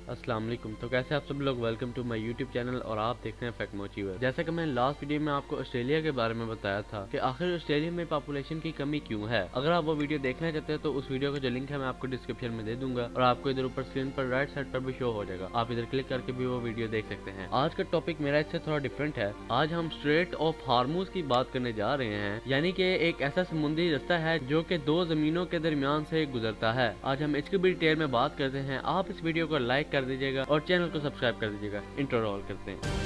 अस्सलाम वालेकुम। तो कैसे आप सब लोग, welcome to my YouTube channel और आप देखते हैं फैक्ट मोटिवेटर। जैसा कि मैंने लास्ट वीडियो में आपको ऑस्ट्रेलिया के बारे में बताया था कि आखिर ऑस्ट्रेलिया में पॉपुलेशन की कमी क्यों है। अगर आप वो वीडियो देखना चाहते हैं तो उस वीडियो का जो लिंक है मैं आपको डिस्क्रिप्शन में दे दूंगा और आपको इधर ऊपर स्क्रीन पर राइट साइड पर भी शो हो जाएगा, आप इधर क्लिक करके भी वो वीडियो देख सकते हैं। आज का टॉपिक मेरा इससे थोड़ा डिफरेंट है। आज हम स्ट्रेट ऑफ हार्मूज की बात करने जा रहे हैं, यानी कि एक ऐसा समुद्री रास्ता है जो कि दो जमीनों के दरमियान से गुजरता है। आज हम इसकी भी डिटेल में बात करते हैं। आप इस वीडियो को लाइक कर दीजिएगा और चैनल को सब्सक्राइब कर दीजिएगा। इंट्रो रोल करते हैं।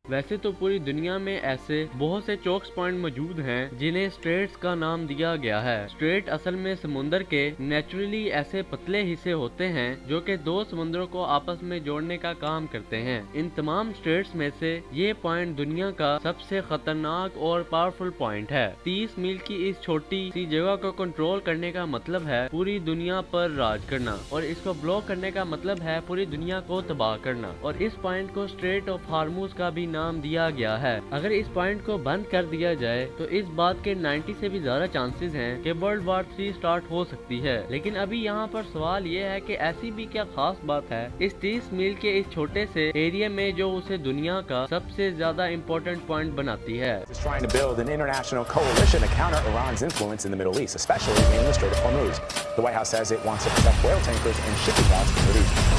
वैसे तो पूरी दुनिया में ऐसे बहुत से चोक्स पॉइंट मौजूद हैं जिन्हें स्ट्रेट्स का नाम दिया गया है। स्ट्रेट असल में समुंदर के नेचुरली ऐसे पतले हिस्से होते हैं जो कि दो समुद्रों को आपस में जोड़ने का काम करते हैं। इन तमाम स्ट्रेट्स में से ये पॉइंट दुनिया का सबसे खतरनाक और पावरफुल पॉइंट है। 30 मील की इस छोटी सी जगह को कंट्रोल करने का मतलब है पूरी दुनिया पर राज करना, और इसको ब्लॉक करने का मतलब है पूरी दुनिया को तबाह करना। और इस पॉइंट को स्ट्रेट ऑफ हार्मूज का भी नाम दिया गया है। अगर इस पॉइंट को बंद कर दिया जाए तो इस बात के 90 से भी ज्यादा चांसेस हैं कि वर्ल्ड वॉर 3 स्टार्ट हो सकती है। लेकिन अभी यहाँ पर सवाल ये है कि ऐसी भी क्या खास बात है इस 30 मील के इस छोटे से एरिया में जो उसे दुनिया का सबसे ज्यादा इम्पोर्टेंट पॉइंट बनाती है। Trying to build an international coalition to counter Iran's influence in the Middle East, especially in the Strait of Hormuz. The White House says it wants to protect oil tankers and shipping routes in the region.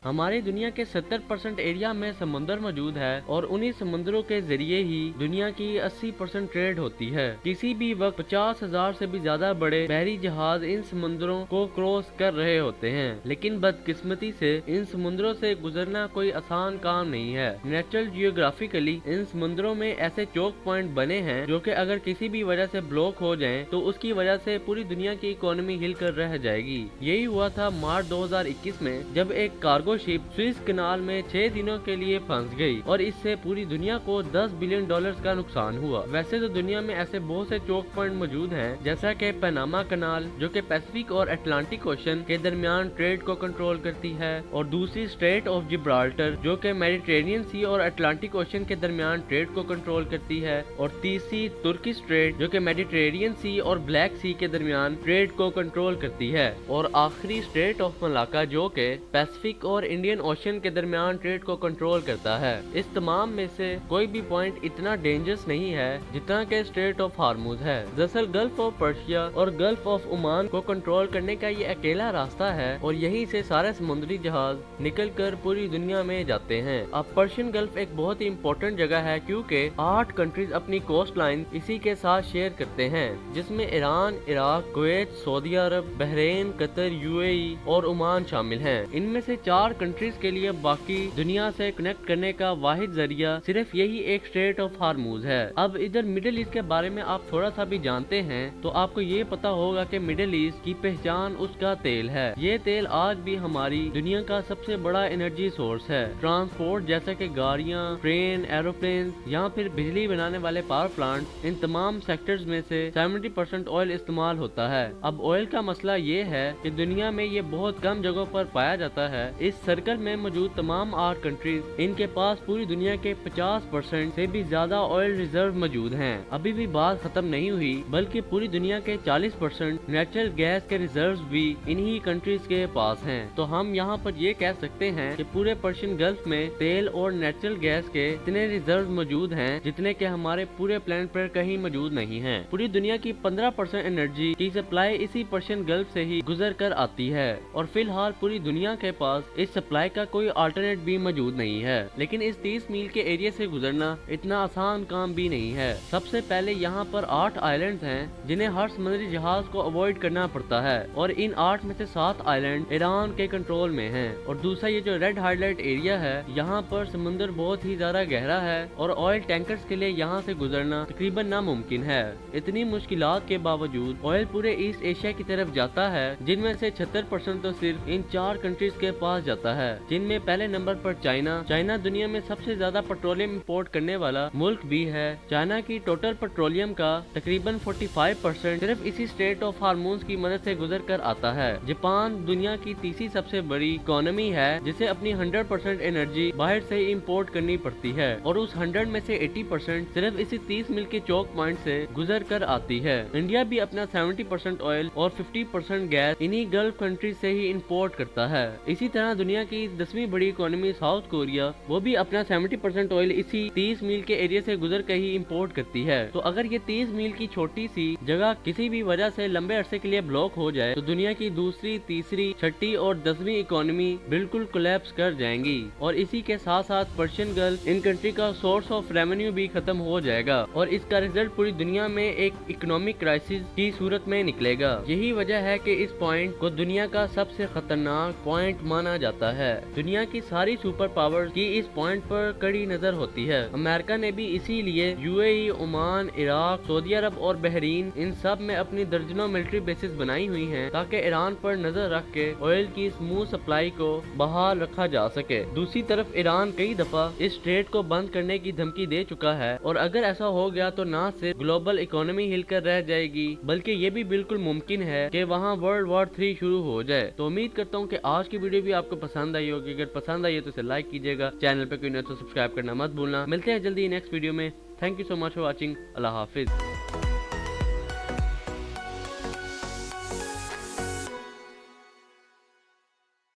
हमारी दुनिया के 70% area में समुंदर मौजूद है और उन्हीं समुद्रों के जरिए ही दुनिया की 80% ट्रेड होती है। किसी भी वक्त 50,000 से भी ज्यादा बड़े बहरी जहाज इन समुद्रों को क्रॉस कर रहे होते हैं। लेकिन बदकिस्मती से इन समुद्रों से गुजरना कोई आसान काम नहीं है। नेचुरल जियोग्राफिकली इन समुद्रों में ऐसे चोक पॉइंट बने हैं जो कि अगर किसी भी वजह से ब्लॉक हो जाएं तो उसकी वजह से पूरी दुनिया की इकोनॉमी हिलकर रह जाएगी। यही हुआ था मार्च 2021 में, जब एक कार्गो शिप स्विस कनाल में 6 दिनों के लिए फंस गई और इससे पूरी दुनिया को 10 बिलियन डॉलर्स का नुकसान हुआ। वैसे तो दुनिया में ऐसे बहुत से चोक पॉइंट मौजूद हैं, जैसा कि पनामा कनाल जो कि पैसिफिक और अटलांटिक ओशन के दरमियान ट्रेड को कंट्रोल करती है, और दूसरी स्ट्रेट ऑफ जिब्राल्टर जो कि मेडिटेरेनियन सी और अटलांटिक ओशन के दरमियान ट्रेड को कंट्रोल करती है, और तीसरी तुर्की स्ट्रेट जो कि मेडिटेरेनियन सी और ब्लैक सी के दरमियान ट्रेड को कंट्रोल करती है, और आखिरी स्ट्रेट ऑफ मलाका जो कि पैसिफिक और इंडियन ओशन के दरमियान ट्रेड को कंट्रोल करता है। इस तमाम में से कोई भी पॉइंट इतना डेंजरस नहीं है जितना कि स्ट्रेट ऑफ हार्मूज है। दरअसल गल्फ ऑफ पर्शिया और गल्फ ऑफ ओमान को कंट्रोल करने का ये अकेला रास्ता है और यहीं से सारे समुद्री जहाज निकलकर पूरी दुनिया में जाते हैं। अब पर्शियन गल्फ एक बहुत ही इम्पोर्टेंट जगह है क्योंकि 8 कंट्रीज अपनी कोस्ट लाइन इसी के साथ शेयर करते हैं, जिसमें ईरान, इराक, कुवैत, सऊदी अरब, बहरीन, कतर, यूएई और ओमान शामिल हैं। इनमें से 4 कंट्रीज के लिए बाकी दुनिया से कनेक्ट करने का वाहिद जरिया सिर्फ यही एक स्ट्रेट ऑफ हार्मूज है। अब इधर मिडिल ईस्ट के बारे में आप थोड़ा सा भी जानते हैं तो आपको ये पता होगा कि मिडिल ईस्ट की पहचान उसका तेल है। ये तेल आज भी हमारी दुनिया का सबसे बड़ा एनर्जी सोर्स है। ट्रांसपोर्ट जैसे कि गाड़ियाँ, ट्रेन, एरोप्लेन या फिर बिजली बनाने वाले पावर प्लांट, इन तमाम सेक्टर्स में से 70% ऑयल इस्तेमाल होता है। अब ऑयल का मसला ये है कि दुनिया में ये बहुत कम जगहों पर पाया जाता है। इस सर्कल में मौजूद तमाम 8 कंट्रीज, इनके पास पूरी दुनिया के 50% से भी ज्यादा ऑयल रिजर्व मौजूद हैं। अभी भी बात खत्म नहीं हुई, बल्कि पूरी दुनिया के 40% नेचुरल गैस के रिजर्व्स भी इन्हीं कंट्रीज के पास हैं। तो हम यहाँ पर ये कह सकते हैं कि पूरे पर्शियन गल्फ में तेल और नेचुरल गैस के इतने रिजर्व मौजूद हैं जितने के हमारे पूरे प्लेनेट पर कहीं मौजूद नहीं है। पूरी दुनिया की 15% एनर्जी की सप्लाई इसी पर्शियन गल्फ से ही गुजर कर आती है, और फिलहाल पूरी दुनिया के पास इस सप्लाई का कोई अल्टरनेट भी मौजूद नहीं है। लेकिन इस 30 मील के एरिया से गुजरना इतना आसान काम भी नहीं है। सबसे पहले यहाँ पर 8 आइलैंड्स हैं जिन्हें हर समुद्री जहाज को अवॉइड करना पड़ता है, और इन 8 में से 7 आइलैंड ईरान के कंट्रोल में हैं। और दूसरा ये जो रेड हाईलाइट एरिया है, यहाँ पर समुद्र बहुत ही ज्यादा गहरा है और ऑयल टैंकर्स के लिए यहाँ से गुजरना तकरीबन नामुमकिन है। इतनी मुश्किलात के बावजूद ऑयल पूरे ईस्ट एशिया की तरफ जाता है, जिनमें से 76% तो सिर्फ इन 4 कंट्रीज के पास जाता जाता है, जिनमें पहले नंबर पर चाइना दुनिया में सबसे ज्यादा पेट्रोलियम इंपोर्ट करने वाला मुल्क भी है। चाइना की टोटल पेट्रोलियम का तकरीबन 45% सिर्फ इसी स्ट्रेट ऑफ हार्मोन्स की मदद से गुजर कर आता है। जापान दुनिया की तीसरी सबसे बड़ी इकोनॉमी है, जिसे अपनी 100% एनर्जी बाहर से इंपोर्ट करनी पड़ती है और उस 100 में से 80% सिर्फ इसी 30 मील के चौक पॉइंट से गुजर कर आती है। इंडिया भी अपना 70% ऑयल और 50% गैस इन्हीं गल्फ कंट्री से ही इंपोर्ट करता है। इसी तरह दुनिया की 10वीं बड़ी इकोनॉमी साउथ कोरिया, वो भी अपना 70% ऑयल इसी 30 मील के एरिया से गुजर कर ही इंपोर्ट करती है। तो अगर ये 30 मील की छोटी सी जगह किसी भी वजह से लंबे अरसे के लिए ब्लॉक हो जाए तो दुनिया की दूसरी, तीसरी, छठी और 10वीं इकोनॉमी बिल्कुल कोलैप्स कर जाएंगी और इसी के साथ साथ पर्शियन गल्फ इन कंट्री का सोर्स ऑफ रेवेन्यू भी खत्म हो जाएगा और इसका रिजल्ट पूरी दुनिया में एक इकोनॉमिक क्राइसिस की सूरत में निकलेगा। यही वजह है कि इस पॉइंट को दुनिया का सबसे खतरनाक पॉइंट माना जाता है। दुनिया की सारी सुपर पावर्स की इस पॉइंट पर कड़ी नजर होती है। अमेरिका ने भी इसीलिए यूएई, ओमान, इराक, सऊदी अरब और बहरीन इन सब में अपनी दर्जनों मिलिट्री बेसिस बनाई हुई हैं ताकि ईरान पर नजर रख के ऑयल की स्मूथ सप्लाई को बहाल रखा जा सके। दूसरी तरफ ईरान कई दफा इस स्ट्रेट को बंद करने की धमकी दे चुका है और अगर ऐसा हो गया तो ना सिर्फ ग्लोबल इकोनॉमी हिलकर रह जाएगी बल्कि ये भी बिल्कुल मुमकिन है कि वहाँ वर्ल्ड वॉर 3 शुरू हो जाए। तो उम्मीद करता हूँ कि आज की वीडियो भी आपको पसंद आई होगी। अगर पसंद आई है तो इसे लाइक कीजिएगा, चैनल पे कोई नया तो सब्सक्राइब करना मत भूलना। मिलते हैं जल्दी नेक्स्ट वीडियो में। Thank you so much for watching. Allah Hafiz.